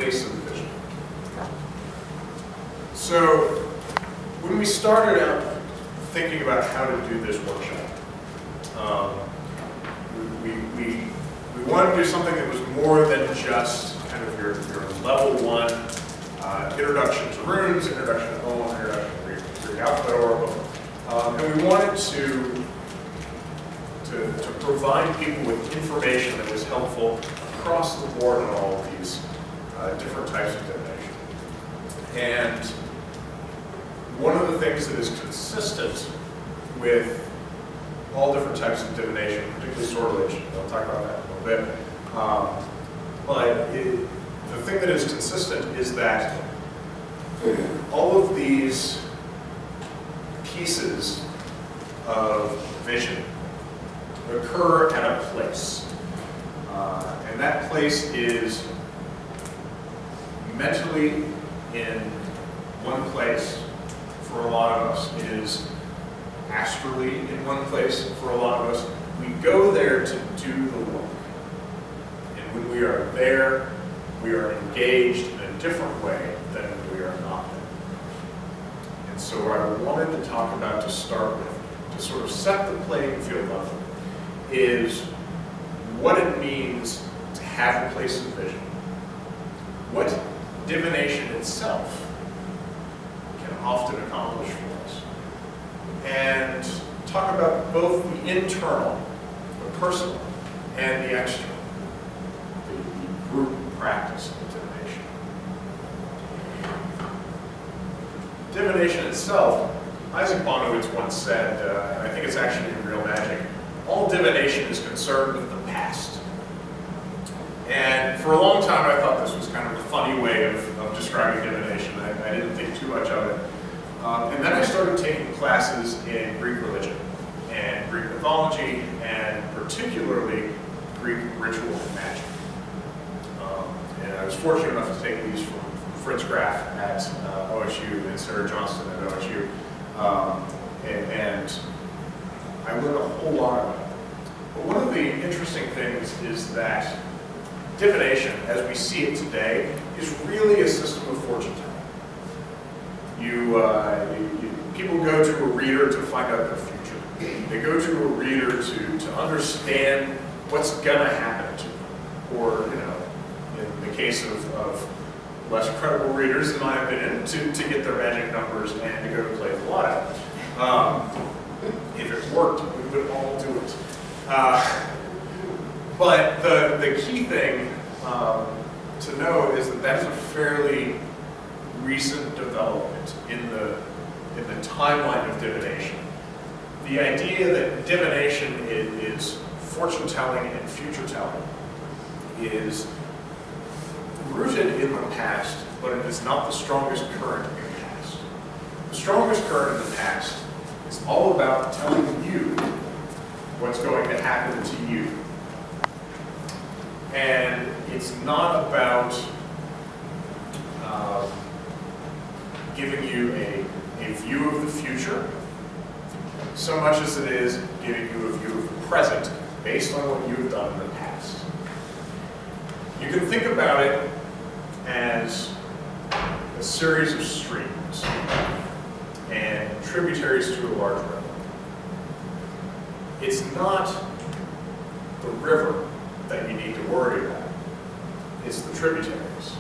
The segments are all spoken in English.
place of vision. So when we started out thinking about how to do this workshop, we wanted to do something that was more than just kind of your level 1 introduction to runes, introduction to Omen, introduction to Greek alphabet oracle. And we wanted to provide people with information that was helpful across the board on all of these different types of divination. And one of the things that is consistent with all different types of divination, particularly sortilege, I'll talk about that in a little bit, but the thing that is consistent is that all of these pieces of vision occur at a place. And that place is mentally in one place for a lot of us, is astrally in one place for a lot of us. We go there to do the work. And when we are there, we are engaged in a different way than when we are not there. And so what I wanted to talk about to start with, to sort of set the playing field up, is what it means to have a place of vision, what divination itself can often accomplish for us, and talk about both the internal, the personal, and the external, the group practice of divination. Divination itself, Isaac Bonowitz once said, and I think it's actually in Real Magic, all divination is concerned with the past. And for a long time I thought this was kind of a funny way of describing divination. I didn't think too much of it. And then I started taking classes in Greek religion and Greek mythology, and particularly Greek ritual and magic. And I was fortunate enough to take these from Fritz Graf at OSU and Sarah Johnston at OSU. And I learned a whole lot about it. But one of the interesting things is that divination, as we see it today, is really a system of fortune telling. People go to a reader to find out their future. They go to a reader to understand what's gonna happen to them. Or, in the case of less credible readers, in my opinion, to get their magic numbers and to go to play the lotto. If it worked, we would all do it. But the key thing to know is that is a fairly recent development in the timeline of divination. The idea that divination is fortune telling and future telling is rooted in the past, but it is not the strongest current in the past. The strongest current in the past is all about telling you what's going to happen to you. And it's not about giving you a view of the future so much as it is giving you a view of the present based on what you've done in the past. You can think about it as a series of streams and tributaries to a large river. It's not the river that you need to worry about. It's the tributaries.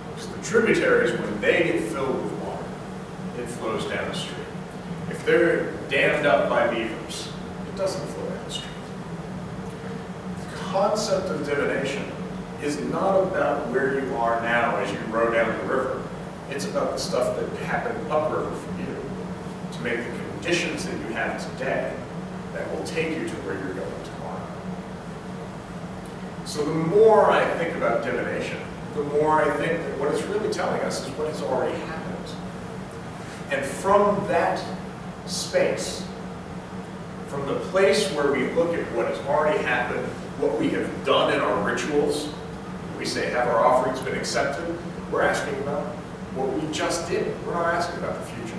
Because the tributaries, when they get filled with water, it flows down the stream. If they're dammed up by beavers, it doesn't flow down the stream. The concept of divination is not about where you are now as you row down the river. It's about the stuff that happened upriver from you to make the conditions that you have today that will take you to where you're going tomorrow. So the more I think about divination, the more I think that what it's really telling us is what has already happened. And from that space, from the place where we look at what has already happened, what we have done in our rituals, we say, have our offerings been accepted? We're asking about what we just did. We're not asking about the future.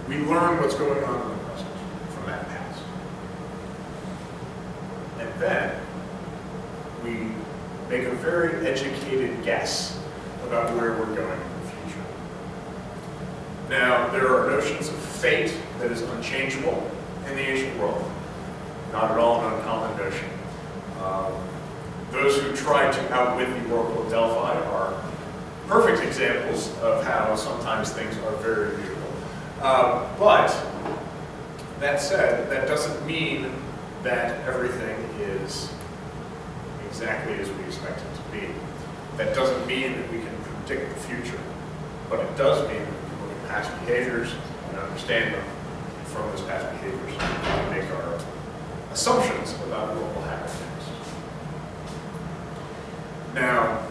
We learn what's going on in the present from that past. And then make a very educated guess about where we're going in the future. Now, there are notions of fate that is unchangeable in the ancient world. Not at all an uncommon notion. Those who tried to outwit the Oracle of Delphi are perfect examples of how sometimes things are very beautiful. But that said, that doesn't mean that everything is exactly as we expect it to be. That doesn't mean that we can predict the future, but it does mean that we can look at past behaviors and understand them. And from those past behaviors, we can make our assumptions about what will happen next. Now,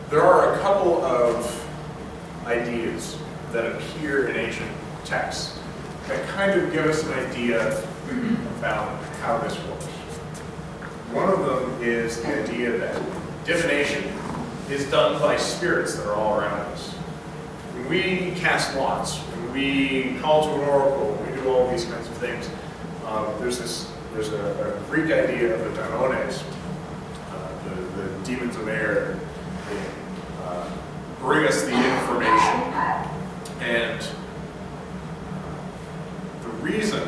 there are a couple of ideas that appear in ancient texts that kind of give us an idea about how this works. One of them is the idea that divination is done by spirits that are all around us. When we cast lots, when we call to an oracle, when we do all these kinds of things, there's a Greek idea of the daimones, the demons of air. Bring us the information, and the reason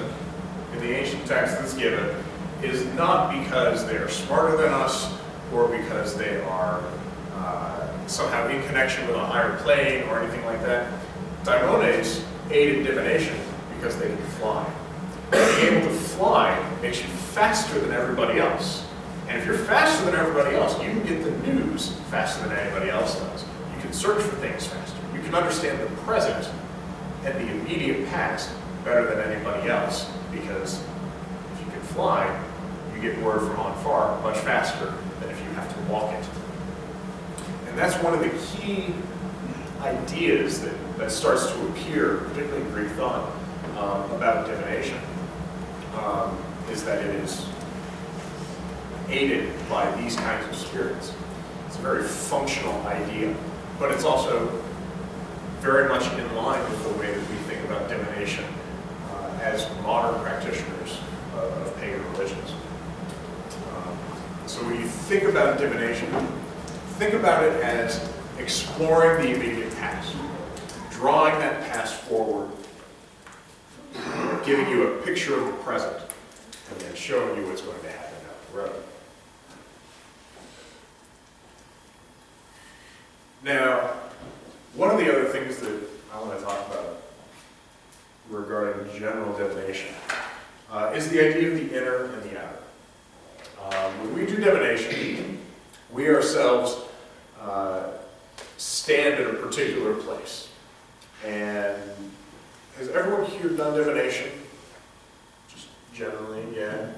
in the ancient text that's given is not because they are smarter than us or because they are somehow in connection with a higher plane or anything like that. Daimones aid in divination because they can fly. Being able to fly makes you faster than everybody else. And if you're faster than everybody else, you can get the news faster than anybody else does. You can search for things faster. You can understand the present and the immediate past better than anybody else, because if you can fly, you get word from on far much faster than if you have to walk it. And that's one of the key ideas that starts to appear, particularly in Greek thought, about divination, is that it is aided by these kinds of spirits. It's a very functional idea, but it's also very much in line with the way that we think about divination as modern practitioners of pagan religions. So when you think about divination, think about it as exploring the immediate past, drawing that past forward, giving you a picture of the present, and then showing you what's going to happen down the road. Now, one of the other things that I want to talk about regarding general divination is the idea of the inner and the outer. When we do divination, we ourselves stand at a particular place. And has everyone here done divination? Just generally, yeah.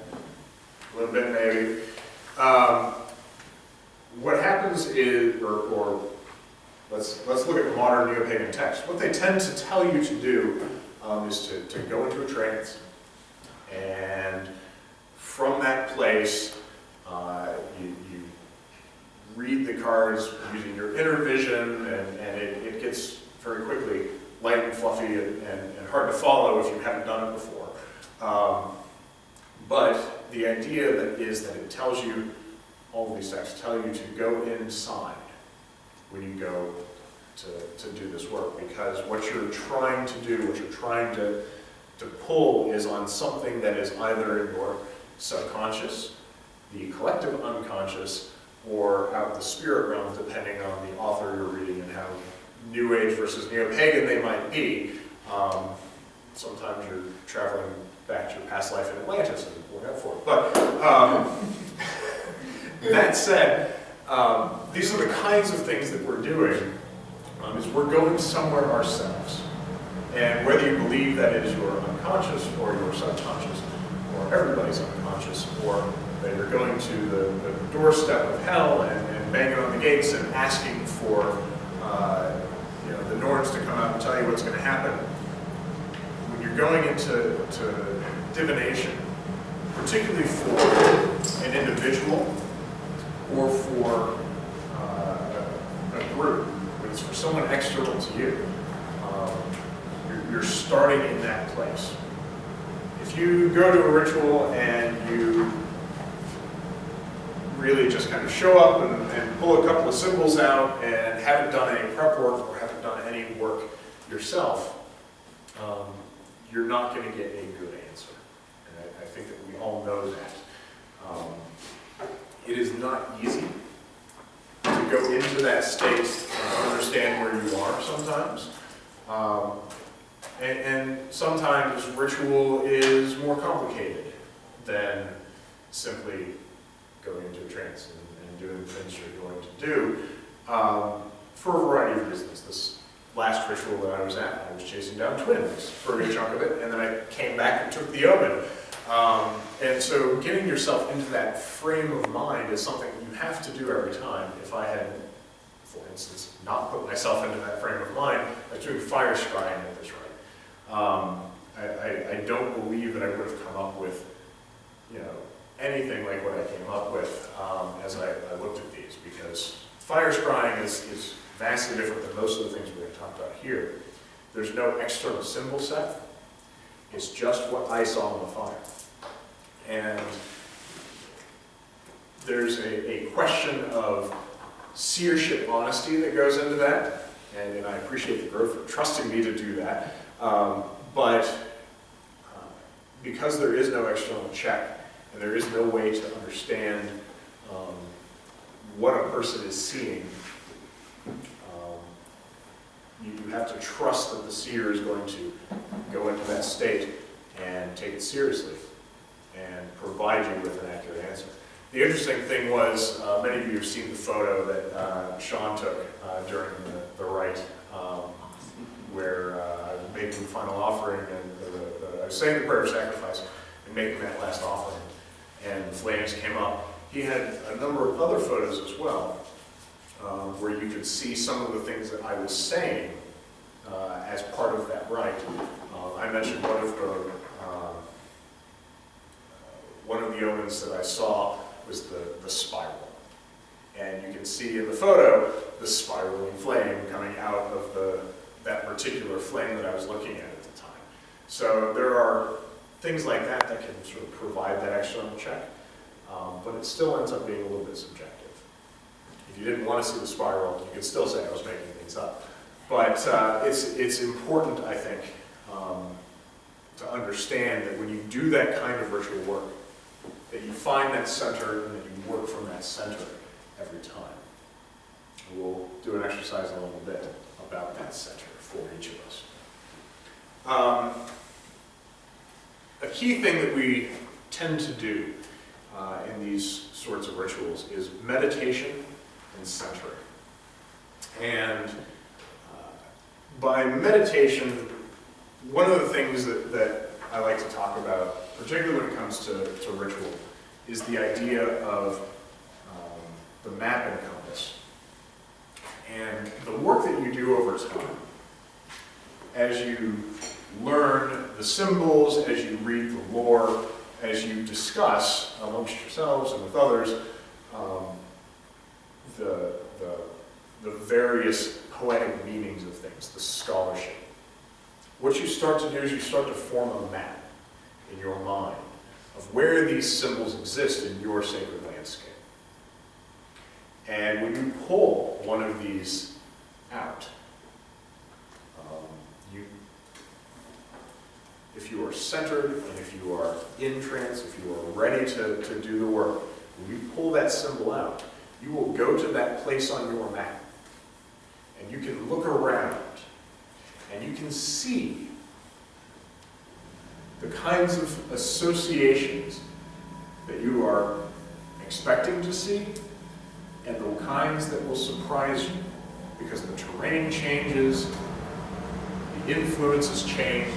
A little bit maybe. What happens is, or let's look at modern neo-pagan texts. What they tend to tell you to do is to go into a trance, and from that place, you read the cards using your inner vision, and it gets very quickly light and fluffy and hard to follow if you haven't done it before. But the idea is that it tells you, all of these texts tell you to go inside when you go to do this work, because what you're trying to do, what you're trying to pull is on something that is either in your subconscious, the collective unconscious, or out the spirit realm, depending on the author you're reading and how New Age versus Neo-Pagan they might be. Sometimes you're traveling back to your past life in Atlantis and look out for it. But that said, these are the kinds of things that we're doing, is we're going somewhere ourselves. And whether you believe that it is your unconscious or your subconscious, or everybody's unconscious, or that you're going to the doorstep of hell and banging on the gates and asking for the Norns to come out and tell you what's going to happen. When you're going into divination, particularly for an individual or for a group, when it's for someone external to you, you're starting in that place. If you go to a ritual and you really just kind of show up and pull a couple of symbols out and haven't done any prep work or haven't done any work yourself, you're not going to get a good answer. And I think that we all know that. It is not easy to go into that state and understand where you are sometimes. And sometimes ritual is more complicated than simply going into a trance and doing the things you're going to do for a variety of reasons. This last ritual that I was at, I was chasing down twins for a good chunk of it, and then I came back and took the omen. And so getting yourself into that frame of mind is something you have to do every time. If I had, for instance, not put myself into that frame of mind, I was doing fire scrying at this rate. I don't believe that I would have come up with, anything like what I came up with as I looked at these, because fire scrying is vastly different than most of the things we're going to talk about here. There's no external symbol set. It's just what I saw on the fire. And there's a question of seership honesty that goes into that, and I appreciate the group for trusting me to do that. But because there is no external check, and there is no way to understand what a person is seeing, you have to trust that the seer is going to go into that state and take it seriously and provide you with an accurate answer. The interesting thing was, many of you have seen the photo that Sean took during the rite, where I was making the final offering, and I was saying the prayer of sacrifice and making that last offering, and the flames came up. He had a number of other photos as well, where you could see some of the things that I was saying as part of that rite. I mentioned one of the omens that I saw was the spiral. And you can see in the photo the spiraling flame coming out of that particular flame that I was looking at the time. So there are things like that that can sort of provide that external check, but it still ends up being a little bit subjective. If you didn't want to see the spiral, you could still say I was making things up. But it's important, I think, to understand that when you do that kind of ritual work, that you find that center and that you work from that center every time. We'll do an exercise in a little bit about that center for each of us. A key thing that we tend to do in these sorts of rituals is meditation and centering. And by meditation, one of the things that I like to talk about, particularly when it comes to ritual, is the idea of the map and compass. And the work that you do over time, as you learn the symbols, as you read the lore, as you discuss amongst yourselves and with others the various poetic meanings of things, the scholarship. What you start to do is you start to form a map in your mind of where these symbols exist in your sacred landscape. And when you pull one of these out, if you are centered and if you are in trance, if you are ready to do the work, when you pull that symbol out, you will go to that place on your map and you can look around and you can see the kinds of associations that you are expecting to see and the kinds that will surprise you because the terrain changes, the influences change.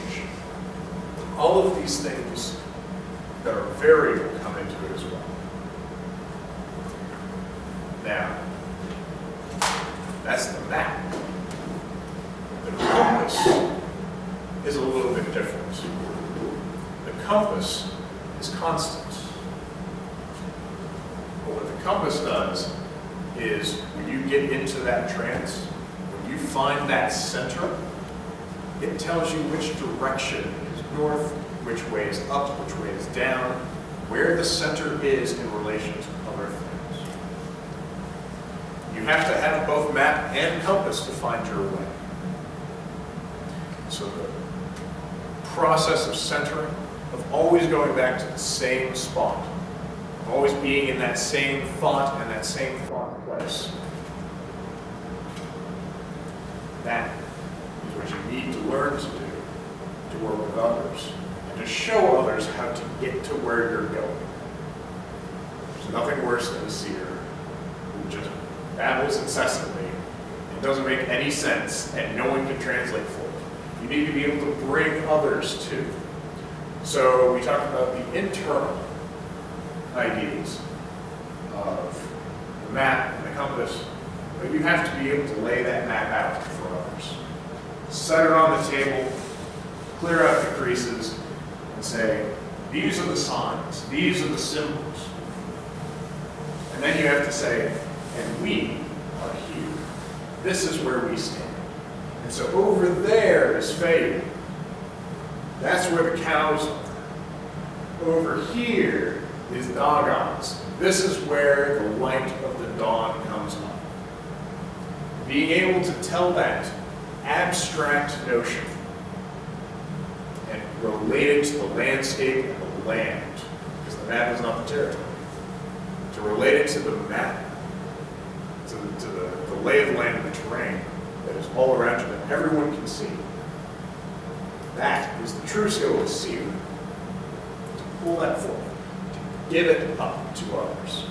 All of these things that are variable come into it as well. Now, that's the map. The compass is a little bit different. The compass is constant. But what the compass does is when you get into that trance, when you find that center, it tells you which direction is north, which way is up, which way is down, where the center is in relation to other things. You have to have both map and compass to find your way. So the process of centering, of always going back to the same spot, of always being in that same thought and that same thought place, that is what you need to learn to do, to work with others, and to show others how to get to where you're going. There's nothing worse than a seer who just babbles incessantly and doesn't make any sense and no one can translate for it. You need to be able to bring others to. So we talked about the internal ideas of the map and the compass, but you have to be able to lay that map out for others. Set it on the table, clear out the creases, and say, these are the signs, these are the symbols. And then you have to say, and we are here. This is where we stand. And so over there is fading. That's where the cows are. Over here is Dagons. This is where the light of the dawn comes up. Being able to tell that abstract notion and relate it to the landscape and the land, because the map is not the territory. To relate it to the map, to the lay of the land and the terrain that is all around you that everyone can see. That is the true skill of a seer. To pull that forward, to give it up to others.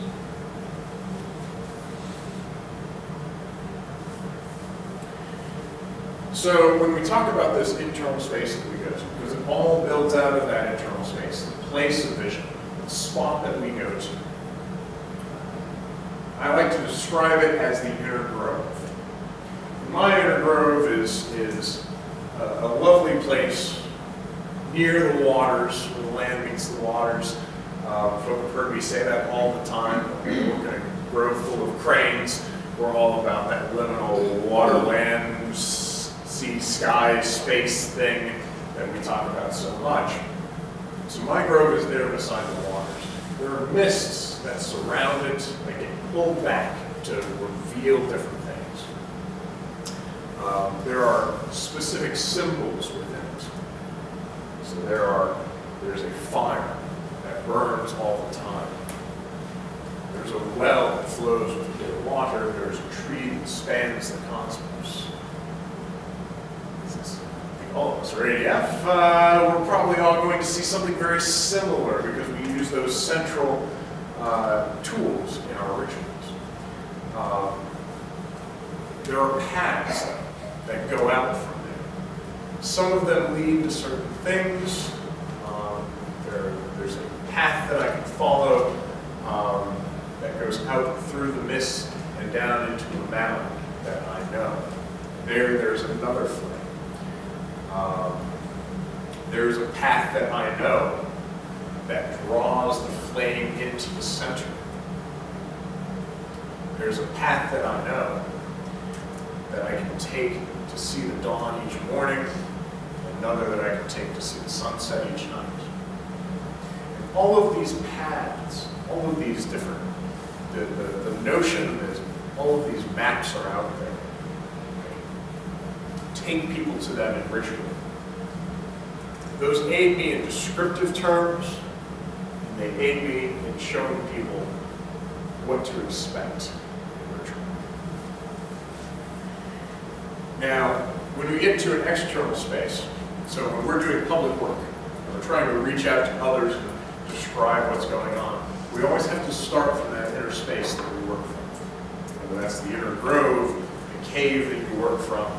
So when we talk about this internal space that we go to, because it all builds out of that internal space, the place of vision, the spot that we go to. I like to describe it as the inner grove. My inner grove is a lovely place near the waters, where the land meets the waters. Folk have heard me say that all the time. We work in a grove full of cranes. We're all about that liminal water, land, sea, sky, space thing that we talk about so much. So my grove is there beside the waters. There are mists that surround it, that get pulled back to reveal different things. There are specific symbols within it. So there's a fire that burns all the time. There's a well that flows with clear water. There's a tree that spans the cosmos. All of us are ADF. We're probably all going to see something very similar because we use those central tools in our rituals. There are paths that go out from there. Some of them lead to certain things. There's a path that I can follow that goes out through the mist and down into a mountain that I know. There's another flame. There's a path that I know that draws the flame into the center. There's a path that I know that I can take to see the dawn each morning, another that I can take to see the sunset each night. And all of these paths, all of these different, the notion that all of these maps are out there, take people to them in ritual. Those aid me in descriptive terms, and they aid me in showing people what to expect in ritual. Now, when we get to an external space, so when we're doing public work, and we're trying to reach out to others and describe what's going on, we always have to start from that inner space that we work from. Whether that's the inner grove, the cave that you work from,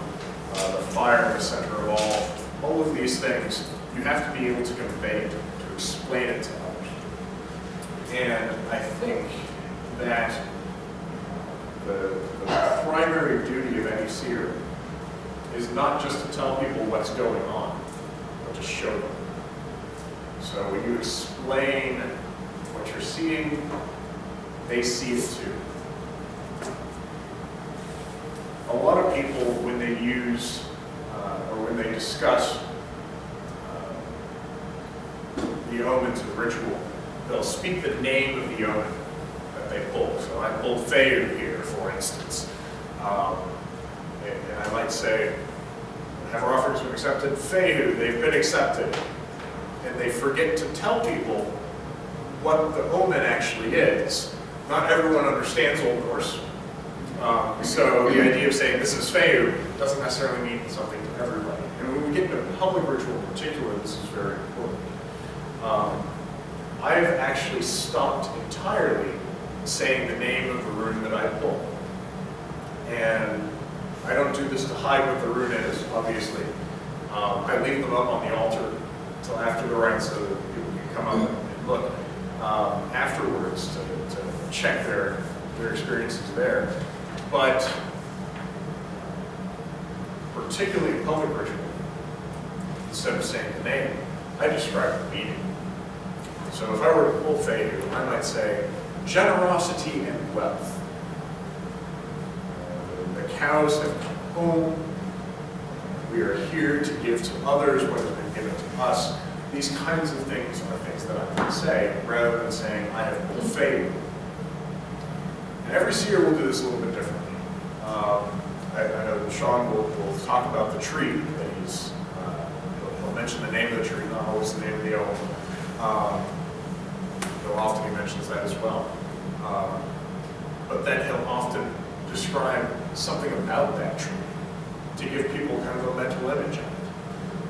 the fire in the center of all of these things, you have to be able to convey it, to explain it to others. And I think that the primary duty of any seer is not just to tell people what's going on, but to show them. So when you explain what you're seeing, they see it too. A lot of people, when they use or when they discuss the omens of ritual, they'll speak the name of the omen that they pull. So I pulled Feu here, for instance. And I might say, have our offerings been accepted? Feu, they've been accepted. And they forget to tell people what the omen actually is. Not everyone understands Old Norse. So the idea of saying this is Feu doesn't necessarily mean something to everybody. And when we get into public ritual in particular, this is very important. I've actually stopped entirely saying the name of the rune that I pull. And I don't do this to hide what the rune is, obviously. I leave them up on the altar until after the rite so that people can come up and look afterwards to check their experiences there. But particularly in public ritual, instead of saying the name, I describe the meaning. So if I were to pull Feu, I might say generosity and wealth. The cows have come home. We are here to give to others what has been given to us. These kinds of things are things that I can say rather than saying I have pulled Feu. And every seer will do this a little bit differently. I know that Sean will talk about the tree that he'll mention the name of the tree, not always the name of the omen. Though often he mentions that as well. But then he'll often describe something about that tree to give people kind of a mental image of it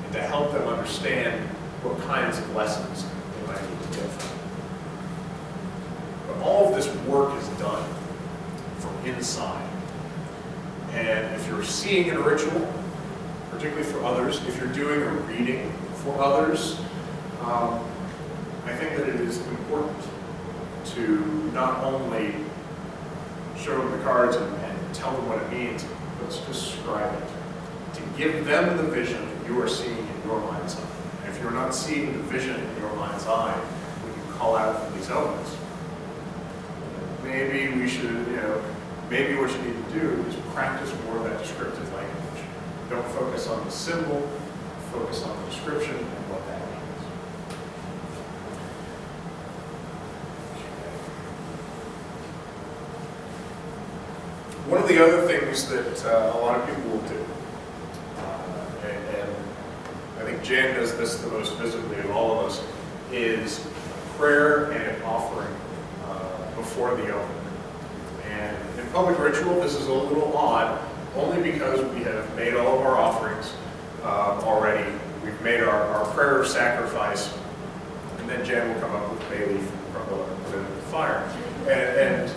and to help them understand what kinds of lessons they might need to get from it. But all of this work is done from inside. And if you're seeing in a ritual, particularly for others, if you're doing a reading for others, I think that it is important to not only show them the cards and tell them what it means, but to describe it. To give them the vision that you are seeing in your mind's eye. And if you're not seeing the vision in your mind's eye, when you call out for these omens, maybe we should, maybe what you need to do is practice more of that descriptive language. Don't focus on the symbol, focus on the description and what that means. One of the other things that a lot of people will do, and I think Jan does this the most visibly of all of us, is prayer and an offering before the omen. And in public ritual, this is a little odd, only because we have made all of our offerings already. We've made our prayer of sacrifice, and then Jan will come up with bay leaf and put it in the fire. And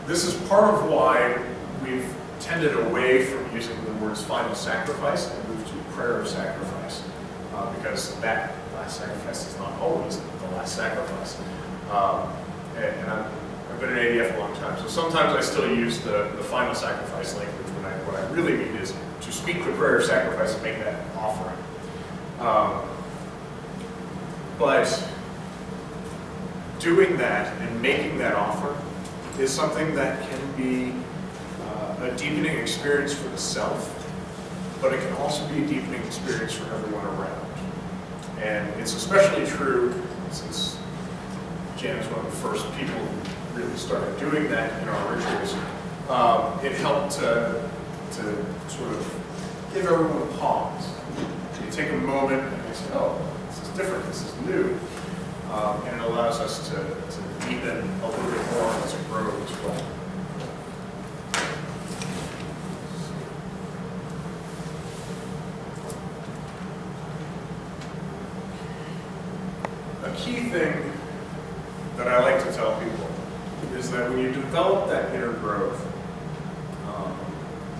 this is part of why we've tended away from using the words final sacrifice and moved to prayer of sacrifice, because that last sacrifice is not always the last sacrifice. And I've been in ADF a long time, so sometimes I still use the final sacrifice language when what I really mean is to speak the prayer of sacrifice and make that offering. But doing that and making that offer is something that can be a deepening experience for the self, but it can also be a deepening experience for everyone around. And it's especially true since Jan is one of the first people who really started doing that in our rituals. It helped to sort of give everyone a pause. You take a moment and you say, oh, this is different, this is new. And it allows us to deepen a little bit more as it grows as well. A key thing that I like to tell people is that when you develop that inner growth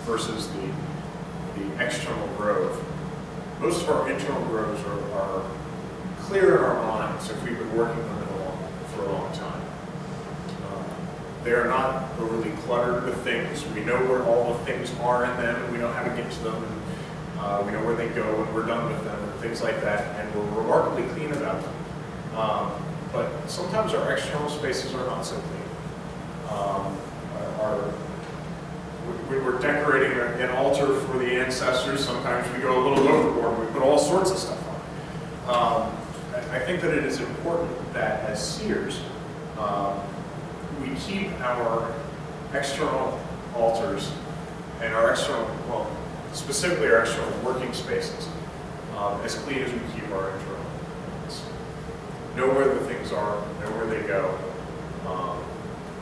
versus the external growth, most of our internal growths are clear in our minds if we've been working on them for a long time. They are not overly cluttered with things. We know where all the things are in them, and we know how to get to them, and we know where they go when we're done with them, and things like that, and we're remarkably clean about them. But sometimes our external spaces are not so clean. When we're decorating an altar for the ancestors, sometimes we go a little overboard. We put all sorts of stuff on. I think that it is important that as seers, we keep our external altars and our external, well, specifically our external working spaces, as clean as we keep our internal ones. Know where the things are, know where they go.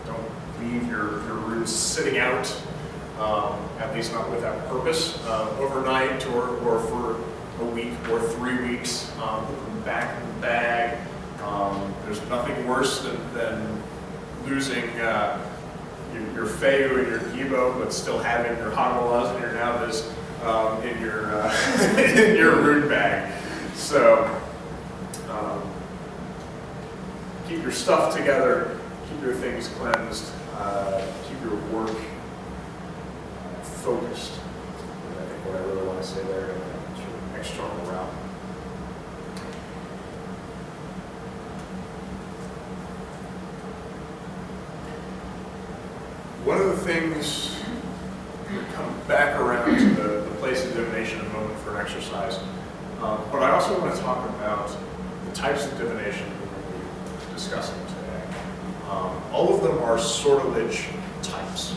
Don't leave your roots sitting out, at least not without purpose, overnight or for a week or 3 weeks. Put them back in the bag. There's nothing worse than losing your Feu and your Gibo, but still having your Hagalas and your Navas in your root bag. So keep your stuff together, keep your things cleansed, keep your work focused. I think what I really want to say there in that sort of external realm. One of the things, we come back around to the place of divination in a moment for an exercise, but I also want to talk about the types of divination that we're going to be discussing today. All of them are sortilege types.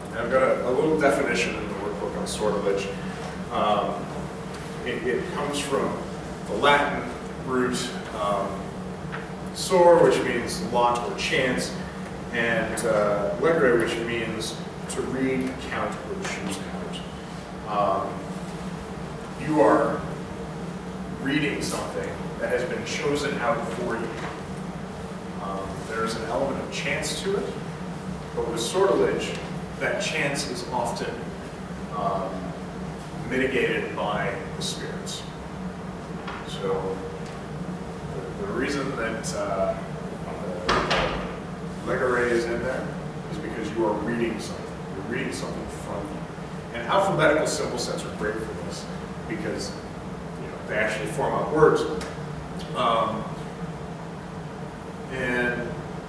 And I've got a little definition in the workbook on sortilege. It comes from the Latin root sor, which means lot or chance, and legre, which means to read, count, or choose out. You are reading something that has been chosen out for you. There's an element of chance to it, but with sortilege, that chance is often mitigated by the spirits. So the reason that Legare is in there is because you are reading something. You're reading something from you. And alphabetical symbol sets are great for this because they actually form out words.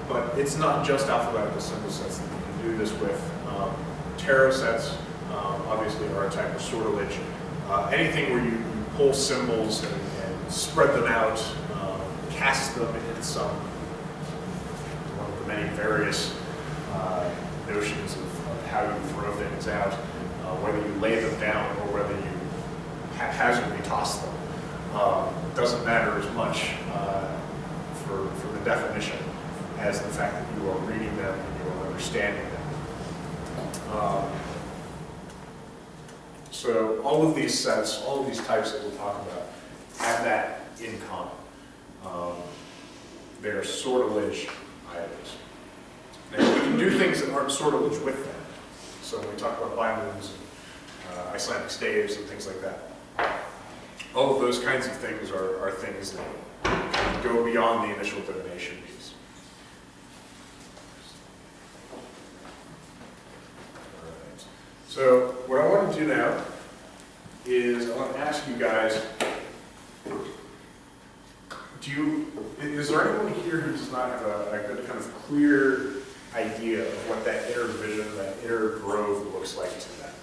But it's not just alphabetical symbol sets that you can do this with. Tarot sets, obviously, are a type of sortilege. Anything where you pull symbols and spread them out, cast them in some one of the many various notions of how you throw things out, whether you lay them down or whether you haphazardly toss them. Doesn't matter as much for the definition as the fact that you are reading them and you are understanding them. So all of these sets, all of these types that we'll talk about, have that in common. They are sortilege items. Now, we can do things that aren't sortilege with them. So when we talk about bimoons, Icelandic staves, and things like that, all of those kinds of things are things that go beyond the initial divination piece. All right. So what I want to do now is I want to ask you guys, is there anyone here who does not have a good kind of clear idea of what that inner vision, that inner grove looks like to them?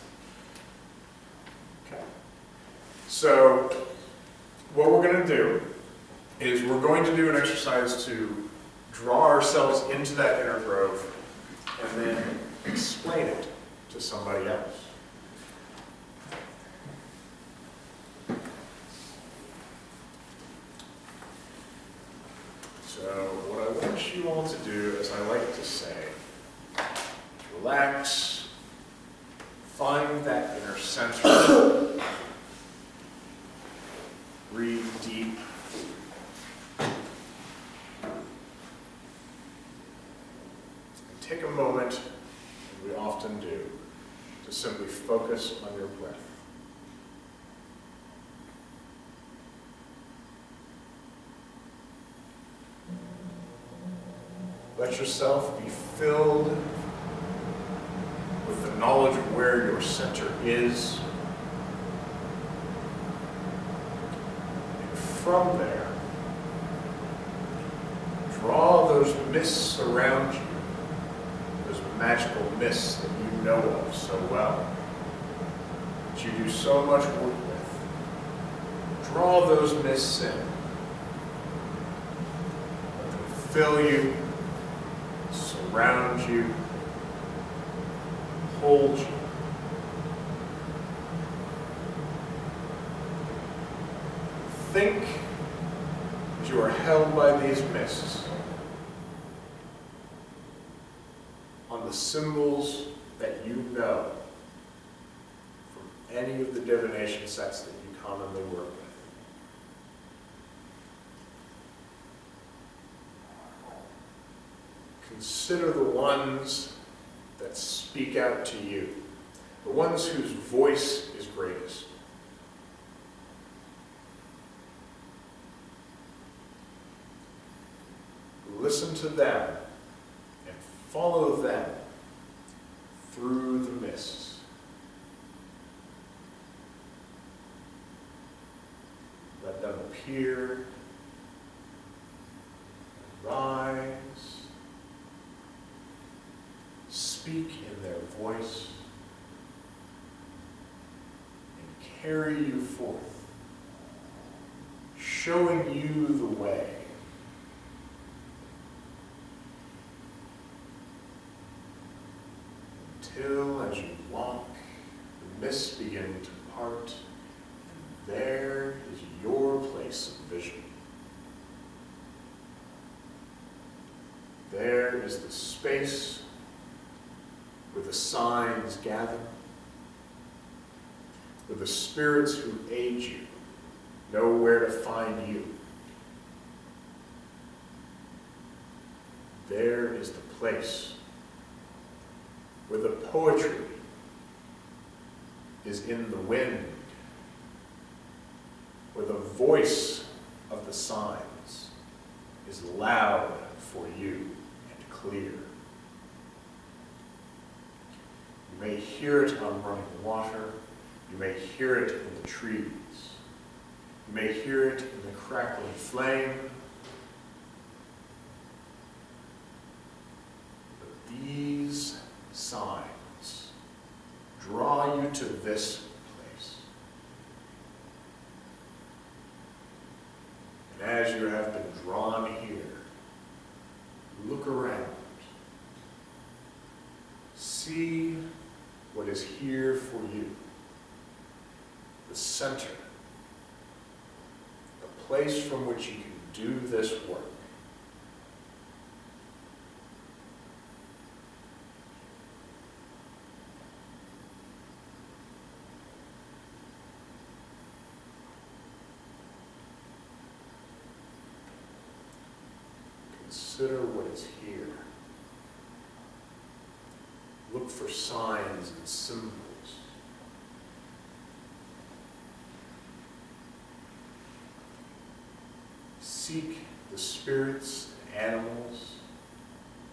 Okay. So what we're going to do is we're going to do an exercise to draw ourselves into that inner grove and then explain it to somebody else. So what I want you all to do, as I like to say, relax, find that inner center, breathe deep, and take a moment, as we often do, to simply focus on your breath. Let yourself be filled with the knowledge of where your center is. And from there, draw those mists around you, those magical mists that you know of so well, that you do so much work with. Draw those mists in. Let them fill you, surround you, hold you. Think as you are held by these mists on the symbols that you know from any of the divination sets that you commonly work with. Consider the ones that speak out to you, the ones whose voice is greatest. Listen to them and follow them through the mists. Let them appear, rise, speak in their voice, and carry you forth, showing you the way. Until, as you walk, the mists begin to part, and there is your place of vision. There is the space where the signs gather, where the spirits who aid you know where to find you. There is the place where the poetry is in the wind, where the voice of the signs is loud for you and clear. You may hear it on running water, you may hear it in the trees, you may hear it in the crackling flame, but these signs draw you to this place. And as you have been drawn here, look around. See what is here for you. The center. The place from which you can do this work. Consider what is here. Look for signs and symbols. Seek the spirits and animals,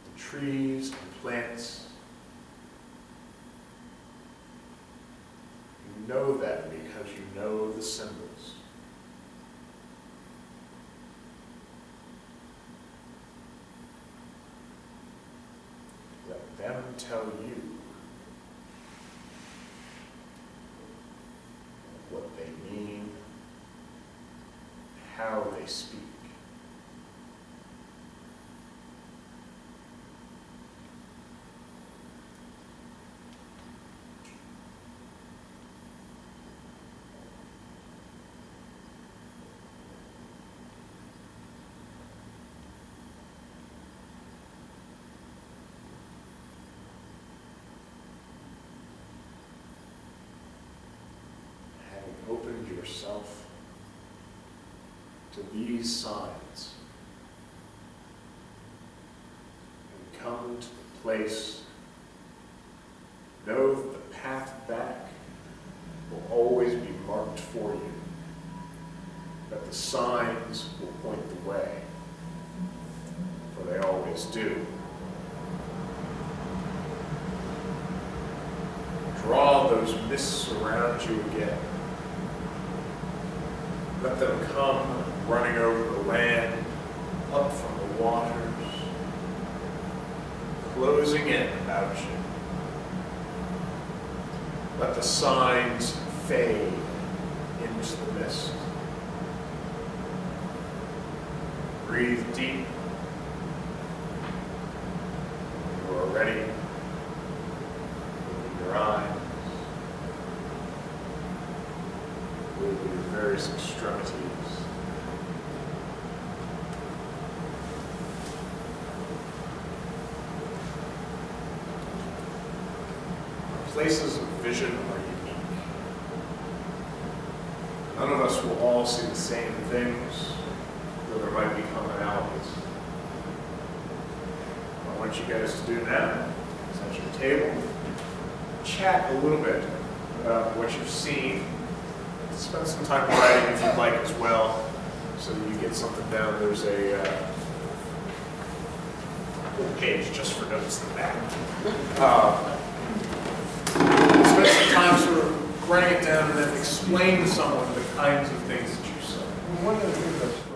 the trees and plants. You know them because you know the symbols. Let them tell you what they mean, how they speak. Opened yourself to these signs and come to the place. Know that the path back will always be marked for you, that the signs will point the way, for they always do. Draw those mists around you again. Let them come running over the land, up from the waters, closing in about you. Let the signs fade into the mist. Breathe deep. You are ready. Open your eyes. Move your various extremities. Places of vision are unique. None of us will all see the same things, though there might be commonalities. What I want you guys to do now is at your table, chat a little bit about what you've seen. Spend some time writing if you'd like as well, so that you get something down. There's a little page just for notes in the back. Spend some time sort of writing it down and then explain to someone the kinds of things that you saw. One of the things that's